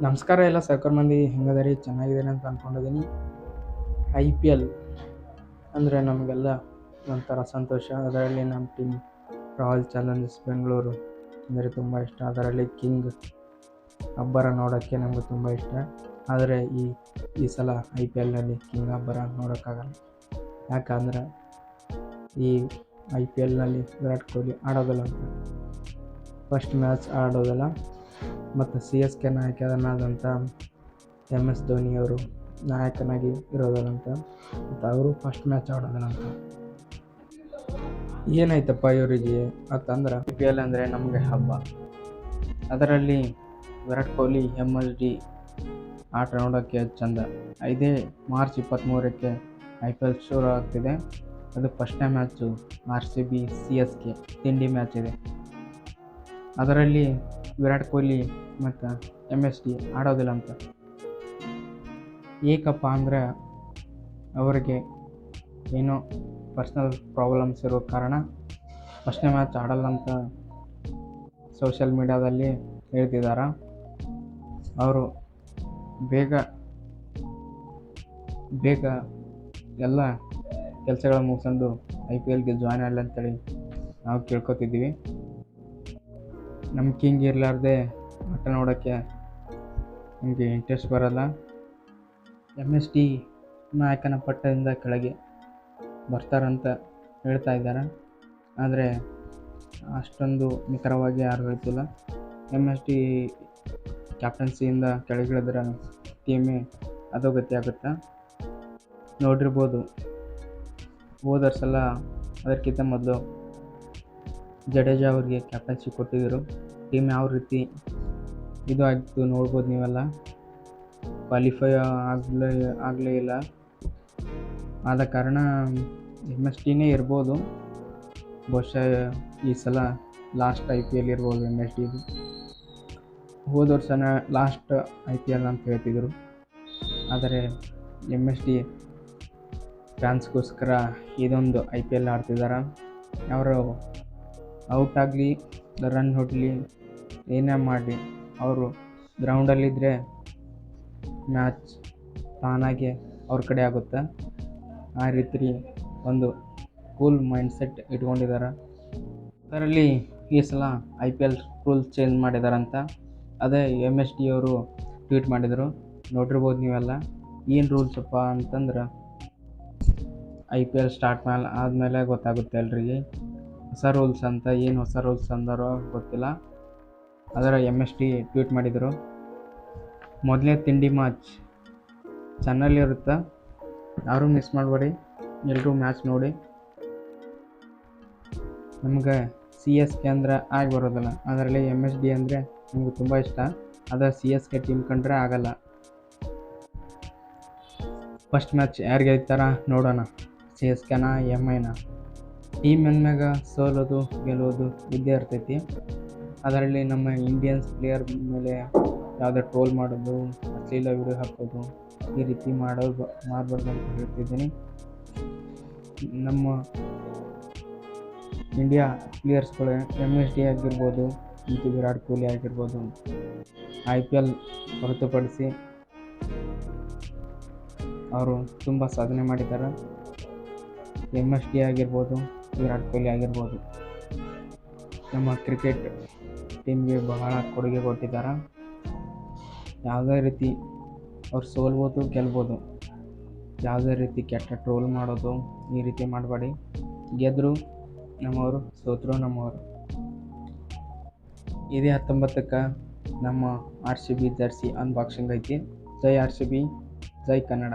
ನಮಸ್ಕಾರ ಎಲ್ಲ ಸಾಕರ್ ಮಂದಿ ಹೆಂಗದರಿ ಚೆನ್ನಾಗಿದ್ದೀರಿ ಅಂತ ಅಂದ್ಕೊಂಡಿದ್ದೀನಿ. IPL ಅಂದರೆ ನಮಗೆಲ್ಲ ಒಂಥರ ಸಂತೋಷ. ಅದರಲ್ಲಿ ನಮ್ಮ ಟೀಮ್ ರಾಯಲ್ ಚಾಲೆಂಜರ್ಸ್ ಬೆಂಗಳೂರು ಅಂದರೆ ತುಂಬ ಇಷ್ಟ. ಅದರಲ್ಲಿ ಕಿಂಗ್ ಅಬ್ಬರ ನೋಡೋಕ್ಕೆ ನಮಗೆ ತುಂಬ ಇಷ್ಟ. ಆದರೆ ಈ ಸಲ IPLನಲ್ಲಿ ಕಿಂಗ್ ಅಬ್ಬರ ನೋಡೋಕ್ಕಾಗಲ್ಲ. ಯಾಕಂದರೆ ಈ IPLನಲ್ಲಿ ವಿರಾಟ್ ಕೊಹ್ಲಿ ಆಡೋದಿಲ್ಲ ಅಂತ, ಫಸ್ಟ್ ಮ್ಯಾಚ್ ಆಡೋದಿಲ್ಲ. ಮತ್ತು CSK ನಾಯಕನಾದಂಥ MS ಧೋನಿಯವರು ನಾಯಕನಾಗಿ ಇರೋದಿಲ್ಲಂತ, ಮತ್ತು ಅವರು ಫಸ್ಟ್ ಮ್ಯಾಚ್ ಆಡೋದಿಲ್ಲಂತ. ಏನಾಯ್ತಪ್ಪ ಇವರಿಗೆ ಅಂತಂದ್ರೆ, IPL ಅಂದರೆ ನಮಗೆ ಹಬ್ಬ. ಅದರಲ್ಲಿ ವಿರಾಟ್ ಕೊಹ್ಲಿ MSD ಆಟ ನೋಡೋಕ್ಕೆ ಚಂದ. ಇದೇ ಮಾರ್ಚ್ 23ಕ್ಕೆ IPL ಶುರು ಆಗ್ತಿದೆ. ಅದು ಫಸ್ಟ್ನೇ ಮ್ಯಾಚು RCB CSK ತಿಂಡಿ ಮ್ಯಾಚ್ ಇದೆ. ಅದರಲ್ಲಿ ವಿರಾಟ್ ಕೊಹ್ಲಿ ಮತ್ತು MSD ಆಡೋದಿಲ್ಲ ಅಂತ. ಏಕಪ್ಪ ಅಂದರೆ ಅವರಿಗೆ ಏನೋ ಪರ್ಸ್ನಲ್ ಪ್ರಾಬ್ಲಮ್ಸ್ ಇರೋ ಕಾರಣ ಫಸ್ಟ್ನೇ ಮ್ಯಾಚ್ ಆಡಲ್ಲ ಅಂತ ಸೋಷಿಯಲ್ ಮೀಡ್ಯಾದಲ್ಲಿ ಹೇಳ್ತಿದ್ದಾರೆ. ಅವರು ಬೇಗ ಎಲ್ಲ ಕೆಲಸಗಳ ಮುಗಿಸ್ಕೊಂಡು IPLಗೆ ಜಾಯ್ನ್ ಆಗಲಿ ಅಂತೇಳಿ ನಾವು ಕೇಳ್ಕೊತಿದ್ದೀವಿ. ನಮ್ಮ ಕಿಂಗ್ ಇರಲಾರ್ದೆ ಆಟ ನೋಡೋಕ್ಕೆ ನಮಗೆ ಇಂಟ್ರೆಸ್ಟ್ ಬರಲ್ಲ. MSD ನಾಯಕನ ಪಟ್ಟದಿಂದ ಕೆಳಗೆ ಬರ್ತಾರಂತ ಹೇಳ್ತಾ ಇದ್ದಾರೆ, ಆದರೆ ಅಷ್ಟೊಂದು ನಿಖರವಾಗಿ ಯಾರು ಹೇಳ್ತಿಲ್ಲ. MSD ಕ್ಯಾಪ್ಟನ್ಸಿಯಿಂದ ಕೆಳಗಿಳಿದ್ರೆ ಟೀಮೇ ಅಧೋಗತಿ ಆಗುತ್ತೆ. ನೋಡಿರ್ಬೋದು, ಹೋದ ಸಲ ಅದಕ್ಕಿಂತ ಮೊದಲು ಜಡೇಜಾ ಅವ್ರಿಗೆ ಕ್ಯಾಪ್ಟನ್ಸಿ ಕೊಟ್ಟಿದ್ದರು. ಟೀಮ್ ಯಾವ ರೀತಿ ಇದು ಆಗಿತ್ತು ನೋಡ್ಬೋದು ನೀವೆಲ್ಲ. ಕ್ವಾಲಿಫೈ ಆಗಲೇ ಇಲ್ಲ. ಆದ ಕಾರಣ MSDನೇ ಇರ್ಬೋದು. ಬಹುಶಃ ಈ ಸಲ ಲಾಸ್ಟ್ IPL ಇರ್ಬೋದು MSDದು. ಹೋದ ವರ್ಷನ ಲಾಸ್ಟ್ IPL ಅಂತ ಹೇಳ್ತಿದ್ರು, ಆದರೆ MSD ಫ್ಯಾನ್ಸ್ಗೋಸ್ಕರ ಇದೊಂದು IPL ಆಡ್ತಿದ್ದಾರೆ. ಅವರು ಔಟ್ ಆಗಲಿ, ರನ್ ಹೊಡಲಿ, ಏನೇ ಮಾಡಲಿ, ಅವರು ಗ್ರೌಂಡಲ್ಲಿದ್ದರೆ ಮ್ಯಾಚ್ ತಾನಾಗೆ ಅವ್ರ ಕಡೆ ಆಗುತ್ತೆ. ಆ ರೀತಿ ಒಂದು ಕೂಲ್ ಮೈಂಡ್ಸೆಟ್ ಇಟ್ಕೊಂಡಿದ್ದಾರೆ. ಅದರಲ್ಲಿ ಈ ಸಲ IPL ರೂಲ್ಸ್ ಚೇಂಜ್ ಮಾಡಿದಾರಂತ. ಅದೇ MSD ಅವರು ಟ್ವೀಟ್ ಮಾಡಿದರು, ನೋಡಿರ್ಬೋದು ನೀವೆಲ್ಲ. ಏನು ರೂಲ್ಸಪ್ಪ ಅಂತಂದ್ರೆ, IPL ಸ್ಟಾರ್ಟ್ ಆದಮೇಲೆ ಗೊತ್ತಾಗುತ್ತೆ ಎಲ್ರಿಗೆ ಹೊಸ ರೂಲ್ಸ್ ಅಂತ. ಏನು ಹೊಸ ರೂಲ್ಸ್ ಅಂದಾರೋ ಗೊತ್ತಿಲ್ಲ. ಅದರ MSD ಟ್ವೀಟ್ ಮಾಡಿದರು, ಮೊದಲನೇ ತಿಂಡಿ ಮ್ಯಾಚ್ ಚಾನಲ್ಲಿರುತ್ತೆ, ಯಾರೂ ಮಿಸ್ ಮಾಡಬೇಡಿ, ಎಲ್ಲರೂ ಮ್ಯಾಚ್ ನೋಡಿ. ನಮಗೆ CSK ಅಂದರೆ ಆಗಿ ಬರೋದಿಲ್ಲ, ಅದರಲ್ಲಿ MSD ಅಂದರೆ ನಮಗೆ ತುಂಬ ಇಷ್ಟ. ಆದರೆ CSK ಟೀಮ್ ಕಂಡ್ರೆ ಆಗಲ್ಲ. ಫಸ್ಟ್ ಮ್ಯಾಚ್ ಯಾರು ಗೆಲ್ತಾರ ನೋಡೋಣ, CSKನ MIನ. ಟೀಮ್ ಅಂದಮ್ಯಾಗ ಸೋಲೋದು ಗೆಲ್ಲೋದು ಇದ್ದೇ ಇರ್ತೈತಿ. ಅದರಲ್ಲಿ ನಮ್ಮ ಇಂಡಿಯನ್ಸ್ ಪ್ಲೇಯರ್ ಮೇಲೆ ಯಾವುದೇ ಟ್ರೋಲ್ ಮಾಡೋದು, ಅಶ್ಲೀಲ ವಿಡಿಯೋ ಹಾಕೋದು, ಈ ರೀತಿ ಮಾಡಬಾರ್ದು ಅಂತ ಹೇಳ್ತಿದ್ದೀನಿ. ನಮ್ಮ ಇಂಡಿಯಾ ಪ್ಲೇಯರ್ಸ್ಗಳು MSD ಆಗಿರ್ಬೋದು ಮತ್ತು ವಿರಾಟ್ ಕೊಹ್ಲಿ ಆಗಿರ್ಬೋದು, IPL ಹೊರತುಪಡಿಸಿ ಅವರು ತುಂಬ ಸಾಧನೆ ಮಾಡಿದ್ದಾರೆ. MSD ಆಗಿರ್ಬೋದು, ವಿರಾಟ್ ಕೊಹ್ಲಿ ಆಗಿರ್ಬೋದು, ನಮ್ಮ ಕ್ರಿಕೆಟ್ ಟೀಮ್ಗೆ ಬಹಳ ಕೊಡುಗೆ ಕೊಟ್ಟಿದ್ದಾರೆ. ಯಾವುದೇ ರೀತಿ ಅವ್ರು ಸೋಲ್ಬೋದು ಗೆಲ್ಬೋದು, ಯಾವುದೇ ರೀತಿ ಕೆಟ್ಟ ಟ್ರೋಲ್ ಮಾಡೋದು ಈ ರೀತಿ ಮಾಡಬೇಡಿ. ಗೆದ್ದರು ನಮ್ಮವರು, ಸೋತರು ನಮ್ಮವರು. ಇದೇ 19ಕ್ಕೆ ನಮ್ಮ RCB ಜರ್ಸಿ ಅನ್ಬಾಕ್ಸಿಂಗ್ ಐತಿ. ಜೈ RCB, ಜೈ ಕನ್ನಡ.